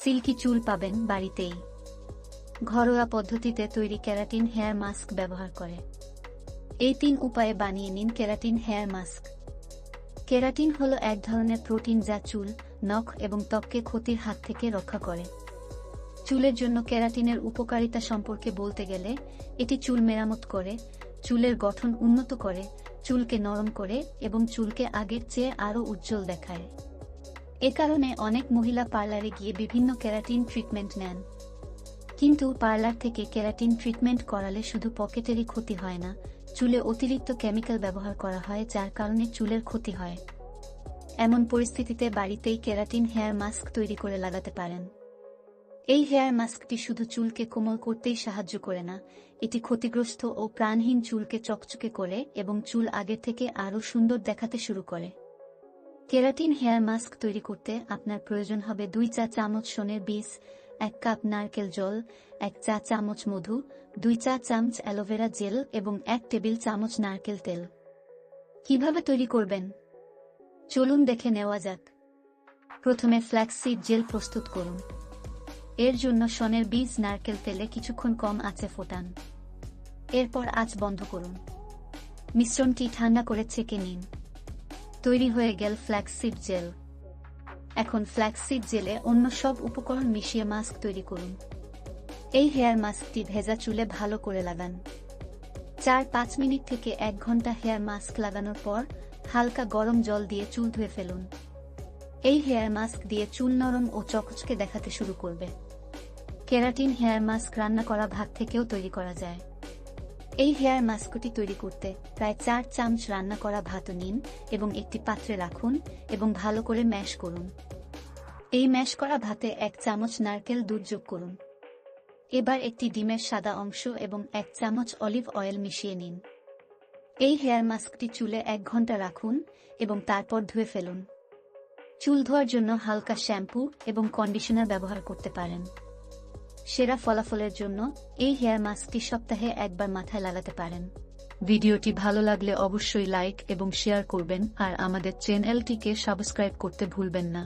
Silky চুল পাবেন বাড়িতেই। ঘরোয়া পদ্ধতিতে তৈরি কেরাটিন হেয়ার মাস্ক ব্যবহার করে। এই 3 উপায়ে বানিয়ে নিন কেরাটিন হেয়ার মাস্ক। কেরাটিন হলো এক ধরনের প্রোটিন যা চুল, নখ এবং ত্বককে ক্ষতির হাত থেকে রক্ষা করে। চুলের জন্য কেরাটিনের উপকারিতা সম্পর্কে বলতে গেলে, এটি চুল মেরামত করে, চুলের গঠন উন্নত করে, চুলকে নরম করে এবং চুলকে আগের চেয়ে আরও উজ্জ্বল দেখায়। এ কারণে অনেক মহিলা পার্লারে গিয়ে বিভিন্ন কেরাটিন ট্রিটমেন্ট নেন। কিন্তু পার্লার থেকে কেরাটিন ট্রিটমেন্ট করালে শুধু পকেটেরই ক্ষতি হয় না, চুলে অতিরিক্ত কেমিক্যাল ব্যবহার করা হয় যার কারণে চুলের ক্ষতি হয়। এমন পরিস্থিতিতে বাড়িতেই কেরাটিন হেয়ার মাস্ক তৈরি করে লাগাতে পারেন। এই হেয়ার মাস্কটি শুধু চুলকে কোমল করতেই সাহায্য করে না, এটি ক্ষতিগ্রস্ত ও প্রাণহীন চুলকে চকচকে করে এবং চুল আগের থেকে আরও সুন্দর দেখাতে শুরু করে। কেরাটিন হেয়ার মাস্ক তৈরি করতে আপনার প্রয়োজন হবে 2 চা চামচ সোনের বীজ, 1 কাপ নারকেল জল, 1 চা চামচ মধু, 2 চা চামচ অ্যালোভেরা জেল এবং 1 টেবিল চামচ নারকেল তেল। কিভাবে তৈরি করবেন? চলুন দেখে নেওয়া যাক। প্রথমে ফ্ল্যাক্সসিড জেল প্রস্তুত করুন। এর জন্য সোনের বীজ নারকেল তেলে কিছুক্ষণ কম আঁচে ফোটান। এরপর আঁচ বন্ধ করুন। মিশ্রণটি ঠান্ডা করে ছেঁকে নিন। তৈরি হয়ে গেল ফ্ল্যাক্সসিড জেল। এখন ফ্ল্যাক্সসিড জেলে অন্য সব উপকরণ মিশিয়ে মাস্ক তৈরি করুন। এই হেয়ার মাস্কটি ভেজা চুলে ভালো করে লাগান। 4-5 মিনিট থেকে 1 ঘন্টা হেয়ার মাস্ক লাগানোর পর হালকা গরম জল দিয়ে চুল ধুয়ে ফেলুন। এই হেয়ার মাস্ক দিয়ে চুল নরম ও চকচকে দেখাতে শুরু করবে। কেরাটিন হেয়ার মাস্ক রান্না করা ভাত থেকেও তৈরি করা যায়। এই হেয়ার মাস্কটি তৈরি করতে প্রায় 4 চামচ রান্না করা ভাত নিন এবং একটি পাত্রে রাখুন এবং ভালো করে ম্যাশ করুন। এই ম্যাশ করা ভাতে 1 চামচ নারকেল দুধ যোগ করুন। এবার একটি ডিমের সাদা অংশ এবং 1 চামচ অলিভ অয়েল মিশিয়ে নিন। এই হেয়ার মাস্কটি চুলে 1 ঘন্টা রাখুন এবং তারপর ধুয়ে ফেলুন। চুল ধোয়ার জন্য হালকা শ্যাম্পু এবং কন্ডিশনার ব্যবহার করতে পারেন। সেরা ফলাফলের জন্য এই হেয়ার মাস্কটি সপ্তাহে 1 বার মাথায় লাগাতে পারেন। ভিডিওটি ভালো লাগলে অবশ্যই লাইক এবং শেয়ার করবেন আর আমাদের চ্যানেলটিকে সাবস্ক্রাইব করতে ভুলবেন না।